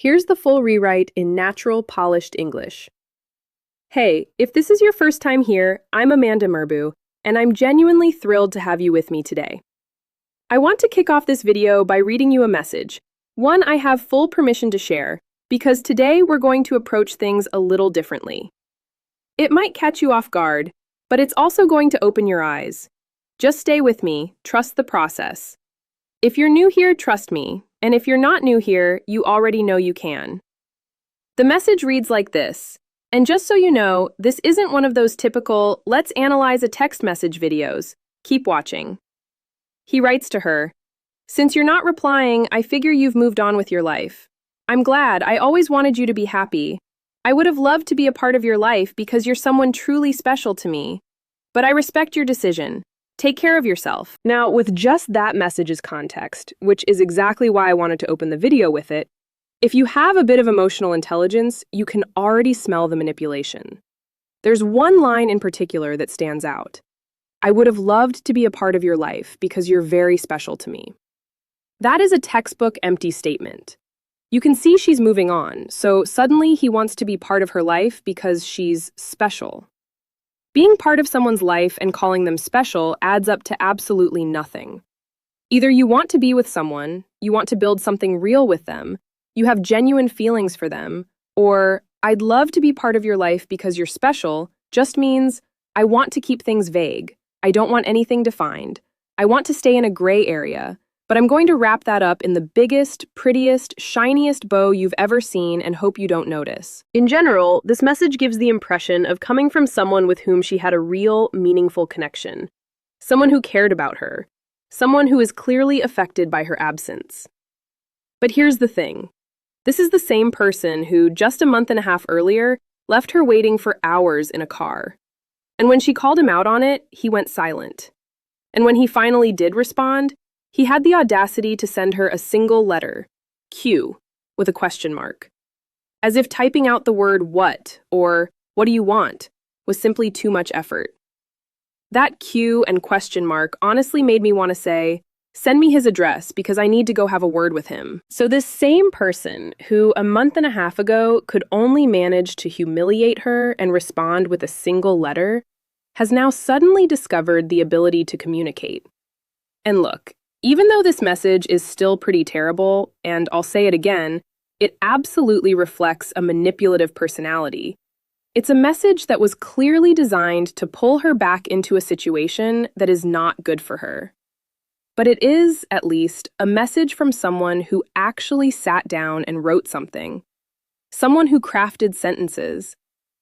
Here's the full rewrite in natural, polished English. Hey, if this is your first time here, I'm Amanda Murbu, and I'm genuinely thrilled to have you with me today. I want to kick off this video by reading you a message, one I have full permission to share, because today we're going to approach things a little differently. It might catch you off guard, but it's also going to open your eyes. Just stay with me, trust the process. If you're new here, trust me, and if you're not new here, you already know you can. The message reads like this, and just so you know, this isn't one of those typical, let's analyze a text message videos. Keep watching. He writes to her, "Since you're not replying, I figure you've moved on with your life. I'm glad, I always wanted you to be happy. I would have loved to be a part of your life because you're someone truly special to me. But I respect your decision. Take care of yourself." Now, with just that message as context, which is exactly why I wanted to open the video with it, if you have a bit of emotional intelligence, you can already smell the manipulation. There's one line in particular that stands out. "I would have loved to be a part of your life because you're very special to me." That is a textbook empty statement. You can see she's moving on, so suddenly he wants to be part of her life because she's special. Being part of someone's life and calling them special adds up to absolutely nothing. Either you want to be with someone, you want to build something real with them, you have genuine feelings for them, or "I'd love to be part of your life because you're special" just means I want to keep things vague. I don't want anything defined. I want to stay in a gray area, but I'm going to wrap that up in the biggest, prettiest, shiniest bow you've ever seen and hope you don't notice. In general, this message gives the impression of coming from someone with whom she had a real, meaningful connection. Someone who cared about her. Someone who is clearly affected by her absence. But here's the thing. This is the same person who, just a month and a half earlier, left her waiting for hours in a car. And when she called him out on it, he went silent. And when he finally did respond, he had the audacity to send her a single letter, Q, with a question mark. As if typing out the word "what" or "what do you want" was simply too much effort. That Q and question mark honestly made me want to say, "Send me his address because I need to go have a word with him." So this same person who a month and a half ago could only manage to humiliate her and respond with a single letter has now suddenly discovered the ability to communicate. And look, even though this message is still pretty terrible, and I'll say it again, it absolutely reflects a manipulative personality. It's a message that was clearly designed to pull her back into a situation that is not good for her. But it is, at least, a message from someone who actually sat down and wrote something. Someone who crafted sentences.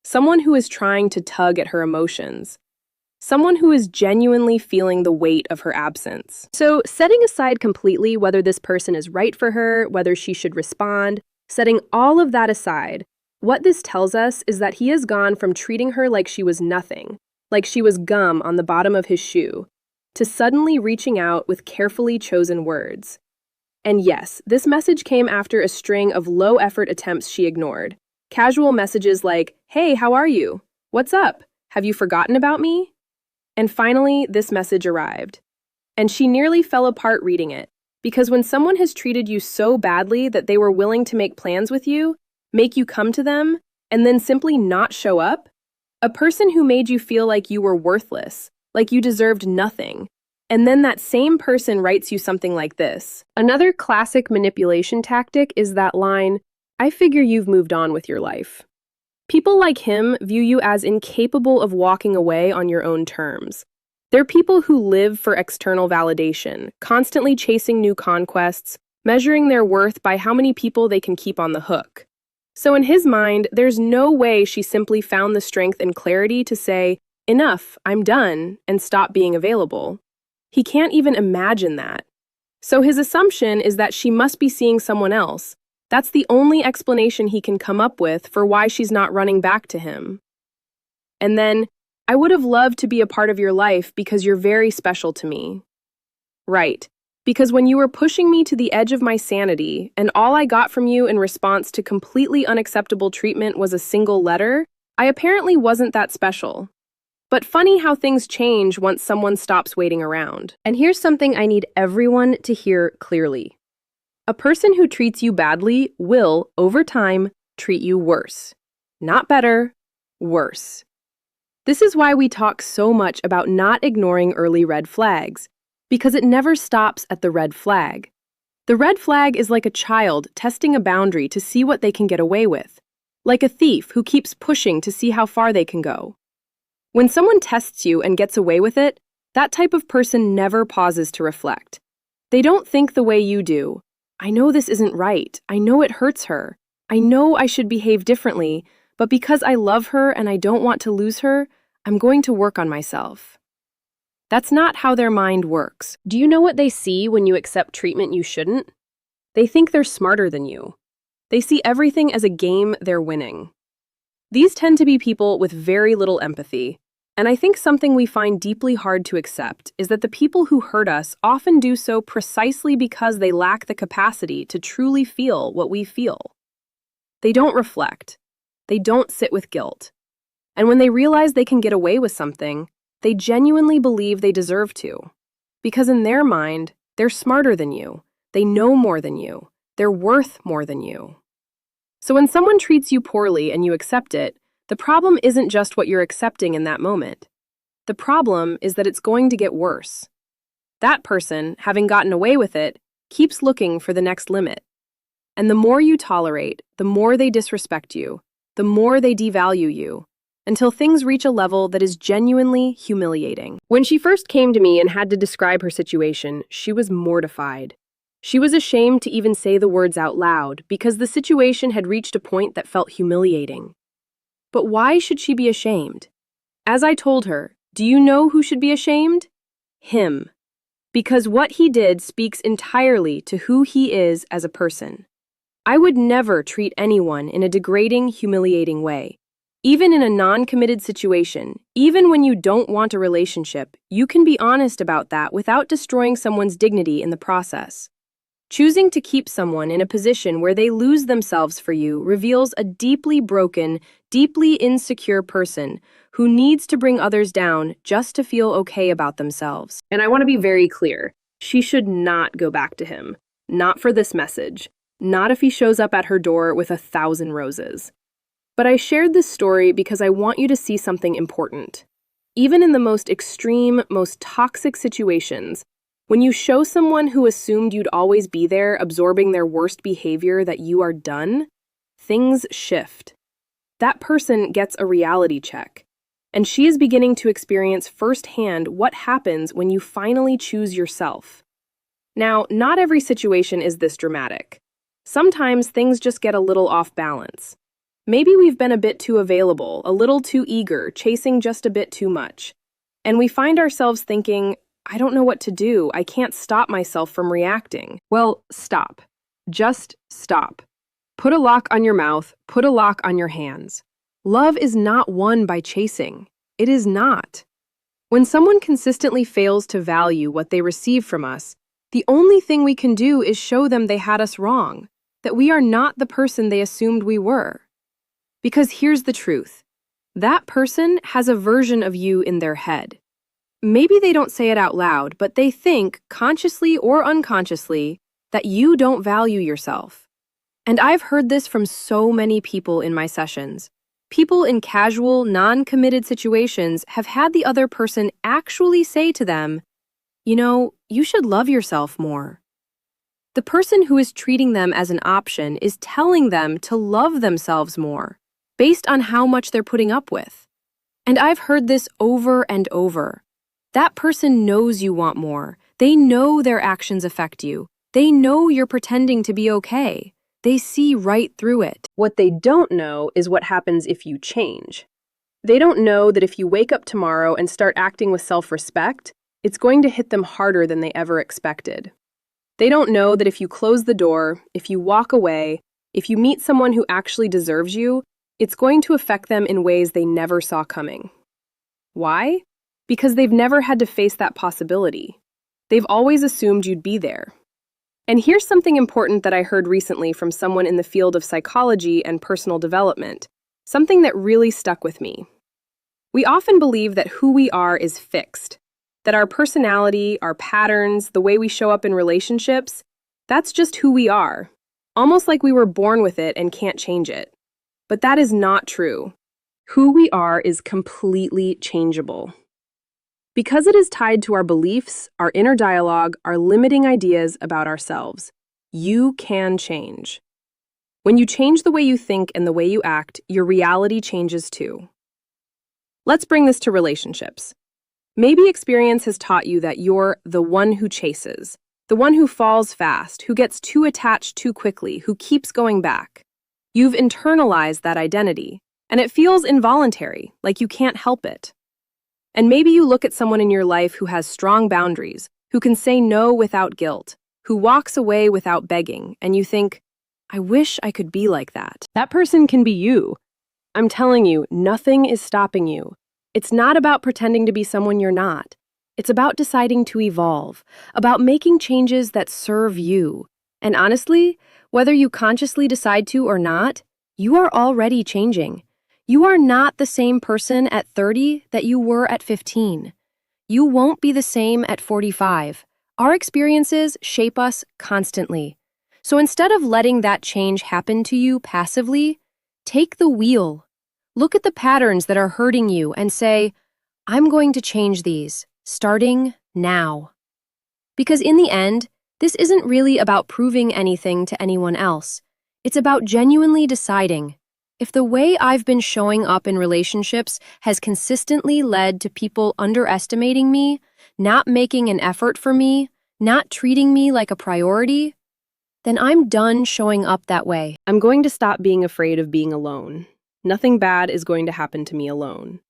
Someone who is trying to tug at her emotions. Someone who is genuinely feeling the weight of her absence. So, setting aside completely whether this person is right for her, whether she should respond, setting all of that aside, what this tells us is that he has gone from treating her like she was nothing, like she was gum on the bottom of his shoe, to suddenly reaching out with carefully chosen words. And yes, this message came after a string of low-effort attempts she ignored. Casual messages like, "Hey, how are you? What's up? Have you forgotten about me?" And finally, this message arrived. And she nearly fell apart reading it, because when someone has treated you so badly that they were willing to make plans with you, make you come to them, and then simply not show up, a person who made you feel like you were worthless, like you deserved nothing, and then that same person writes you something like this. Another classic manipulation tactic is that line, "I figure you've moved on with your life." People like him view you as incapable of walking away on your own terms. They're people who live for external validation, constantly chasing new conquests, measuring their worth by how many people they can keep on the hook. So in his mind, there's no way she simply found the strength and clarity to say, "Enough, I'm done," and stop being available. He can't even imagine that. So his assumption is that she must be seeing someone else. That's the only explanation he can come up with for why she's not running back to him. And then, "I would have loved to be a part of your life because you're very special to me." Right, because when you were pushing me to the edge of my sanity, and all I got from you in response to completely unacceptable treatment was a single letter, I apparently wasn't that special. But funny how things change once someone stops waiting around. And here's something I need everyone to hear clearly. A person who treats you badly will, over time, treat you worse. Not better, worse. This is why we talk so much about not ignoring early red flags, because it never stops at the red flag. The red flag is like a child testing a boundary to see what they can get away with, like a thief who keeps pushing to see how far they can go. When someone tests you and gets away with it, that type of person never pauses to reflect. They don't think the way you do. I know this isn't right. I know it hurts her. I know I should behave differently, but because I love her and I don't want to lose her, I'm going to work on myself. That's not how their mind works. Do you know what they see when you accept treatment you shouldn't? They think they're smarter than you. They see everything as a game they're winning. These tend to be people with very little empathy, and I think something we find deeply hard to accept is that the people who hurt us often do so precisely because they lack the capacity to truly feel what we feel. They don't reflect. They don't sit with guilt. And when they realize they can get away with something, they genuinely believe they deserve to. Because in their mind, they're smarter than you. They know more than you. They're worth more than you. So when someone treats you poorly and you accept it, the problem isn't just what you're accepting in that moment. The problem is that it's going to get worse. That person, having gotten away with it, keeps looking for the next limit. And the more you tolerate, the more they disrespect you, the more they devalue you, until things reach a level that is genuinely humiliating. When she first came to me and had to describe her situation, she was mortified. She was ashamed to even say the words out loud because the situation had reached a point that felt humiliating. But why should she be ashamed? As I told her, do you know who should be ashamed? Him. Because what he did speaks entirely to who he is as a person. I would never treat anyone in a degrading, humiliating way. Even in a non-committed situation, even when you don't want a relationship, you can be honest about that without destroying someone's dignity in the process. Choosing to keep someone in a position where they lose themselves for you reveals a deeply broken, deeply insecure person who needs to bring others down just to feel okay about themselves. And I want to be very clear. She should not go back to him. Not for this message. Not if he shows up at her door with 1,000 roses. But I shared this story because I want you to see something important. Even in the most extreme, most toxic situations, when you show someone who assumed you'd always be there absorbing their worst behavior that you are done, things shift. That person gets a reality check, and she is beginning to experience firsthand what happens when you finally choose yourself. Now, not every situation is this dramatic. Sometimes things just get a little off balance. Maybe we've been a bit too available, a little too eager, chasing just a bit too much. And we find ourselves thinking, I don't know what to do. I can't stop myself from reacting. Well, stop. Just stop. Put a lock on your mouth. Put a lock on your hands. Love is not won by chasing. It is not. When someone consistently fails to value what they receive from us, the only thing we can do is show them they had us wrong, that we are not the person they assumed we were. Because here's the truth. That person has a version of you in their head. Maybe they don't say it out loud, but they think, consciously or unconsciously, that you don't value yourself. And I've heard this from so many people in my sessions. People in casual, non-committed situations have had the other person actually say to them, you know, you should love yourself more. The person who is treating them as an option is telling them to love themselves more, based on how much they're putting up with. And I've heard this over and over. That person knows you want more. They know their actions affect you. They know you're pretending to be okay. They see right through it. What they don't know is what happens if you change. They don't know that if you wake up tomorrow and start acting with self-respect, it's going to hit them harder than they ever expected. They don't know that if you close the door, if you walk away, if you meet someone who actually deserves you, it's going to affect them in ways they never saw coming. Why? Because they've never had to face that possibility. They've always assumed you'd be there. And here's something important that I heard recently from someone in the field of psychology and personal development, something that really stuck with me. We often believe that who we are is fixed, that our personality, our patterns, the way we show up in relationships, That's just who we are, almost like we were born with it and can't change it. But that is not true. Who we are is completely changeable. Because it is tied to our beliefs, our inner dialogue, our limiting ideas about ourselves, you can change. When you change the way you think and the way you act, your reality changes too. Let's bring this to relationships. Maybe experience has taught you that you're the one who chases, the one who falls fast, who gets too attached too quickly, who keeps going back. You've internalized that identity, and it feels involuntary, like you can't help it. And maybe you look at someone in your life who has strong boundaries, who can say no without guilt, who walks away without begging, and you think, I wish I could be like that. That person can be you. I'm telling you, nothing is stopping you. It's not about pretending to be someone you're not. It's about deciding to evolve, about making changes that serve you. And honestly, whether you consciously decide to or not, you are already changing. You are not the same person at 30 that you were at 15. You won't be the same at 45. Our experiences shape us constantly. So instead of letting that change happen to you passively, take the wheel. Look at the patterns that are hurting you and say, I'm going to change these, starting now. Because in the end, this isn't really about proving anything to anyone else. It's about genuinely deciding, if the way I've been showing up in relationships has consistently led to people underestimating me, not making an effort for me, not treating me like a priority, then I'm done showing up that way. I'm going to stop being afraid of being alone. Nothing bad is going to happen to me alone.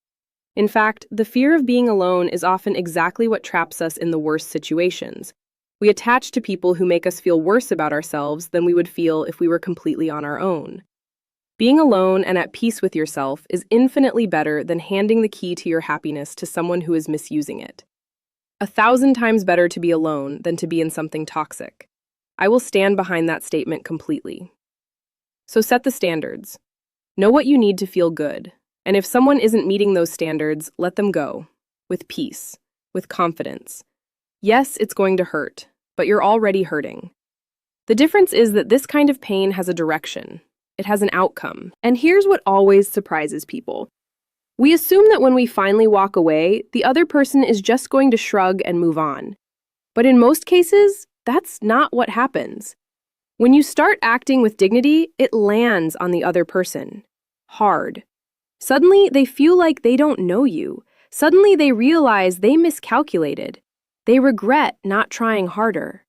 In fact, the fear of being alone is often exactly what traps us in the worst situations. We attach to people who make us feel worse about ourselves than we would feel if we were completely on our own. Being alone and at peace with yourself is infinitely better than handing the key to your happiness to someone who is misusing it. 1,000 times better to be alone than to be in something toxic. I will stand behind that statement completely. So set the standards. Know what you need to feel good, and if someone isn't meeting those standards, let them go. With peace, with confidence. Yes, it's going to hurt, but you're already hurting. The difference is that this kind of pain has a direction. It has an outcome. And here's what always surprises people. We assume that when we finally walk away, the other person is just going to shrug and move on. But in most cases, that's not what happens. When you start acting with dignity, it lands on the other person. Hard. Suddenly, they feel like they don't know you. Suddenly, they realize they miscalculated. They regret not trying harder.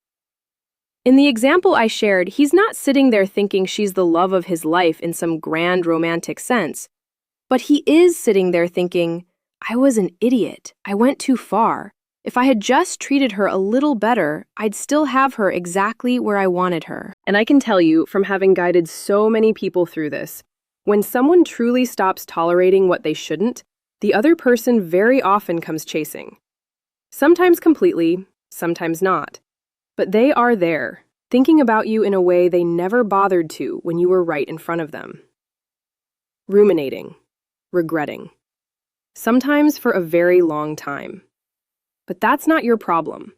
In the example I shared, he's not sitting there thinking she's the love of his life in some grand romantic sense. But he is sitting there thinking, I was an idiot. I went too far. If I had just treated her a little better, I'd still have her exactly where I wanted her. And I can tell you, from having guided so many people through this, when someone truly stops tolerating what they shouldn't, the other person very often comes chasing. Sometimes completely, sometimes not. But they are there, thinking about you in a way they never bothered to when you were right in front of them. Ruminating. Regretting. Sometimes for a very long time. But that's not your problem.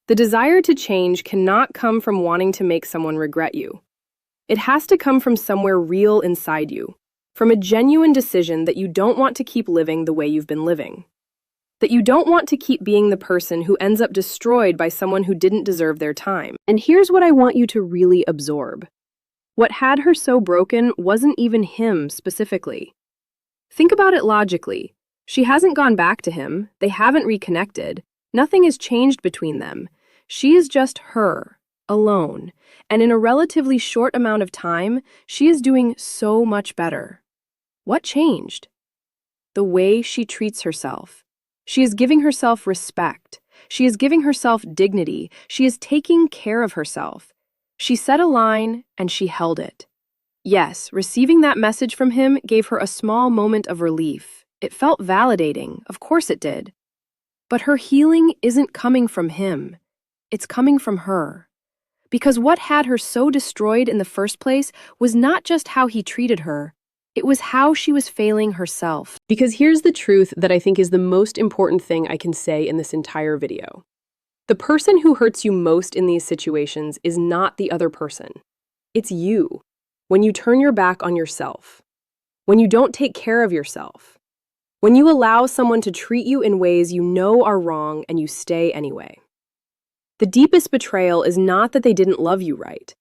The desire to change cannot come from wanting to make someone regret you. It has to come from somewhere real inside you, from a genuine decision that you don't want to keep living the way you've been living. That you don't want to keep being the person who ends up destroyed by someone who didn't deserve their time. And here's what I want you to really absorb. What had her so broken wasn't even him specifically. Think about it logically. She hasn't gone back to him. They haven't reconnected. Nothing has changed between them. She is just her, alone. And in a relatively short amount of time, she is doing so much better. What changed? The way she treats herself. She is giving herself respect. She is giving herself dignity. She is taking care of herself. She set a line and she held it. Yes, receiving that message from him gave her a small moment of relief. It felt validating, of course it did. But her healing isn't coming from him. It's coming from her. Because what had her so destroyed in the first place was not just how he treated her, it was how she was failing herself. Because here's the truth that I think is the most important thing I can say in this entire video. The person who hurts you most in these situations is not the other person. It's you. When you turn your back on yourself. When you don't take care of yourself. When you allow someone to treat you in ways you know are wrong and you stay anyway. The deepest betrayal is not that they didn't love you right.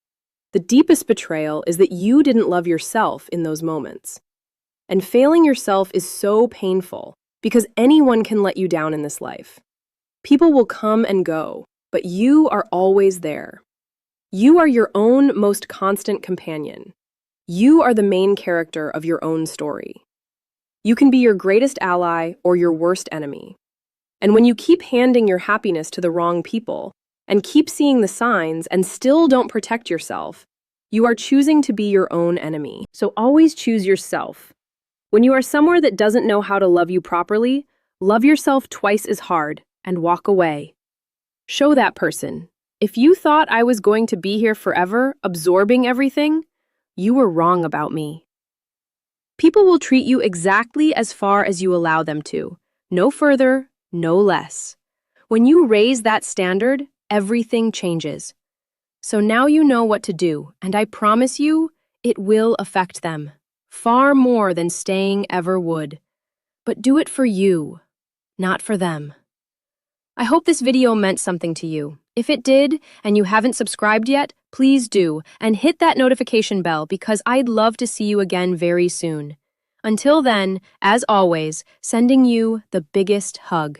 The deepest betrayal is that you didn't love yourself in those moments. And failing yourself is so painful because anyone can let you down in this life. People will come and go, but you are always there. You are your own most constant companion. You are the main character of your own story. You can be your greatest ally or your worst enemy. And when you keep handing your happiness to the wrong people and keep seeing the signs and still don't protect yourself, you are choosing to be your own enemy. So always choose yourself. When you are somewhere that doesn't know how to love you properly, love yourself twice as hard and walk away. Show that person. If you thought I was going to be here forever, absorbing everything, you were wrong about me. People will treat you exactly as far as you allow them to. No further, no less. When you raise that standard, everything changes. So now you know what to do, and I promise you, it will affect them. Far more than staying ever would. But do it for you, not for them. I hope this video meant something to you. If it did, and you haven't subscribed yet, please do, and hit that notification bell because I'd love to see you again very soon. Until then, as always, sending you the biggest hug.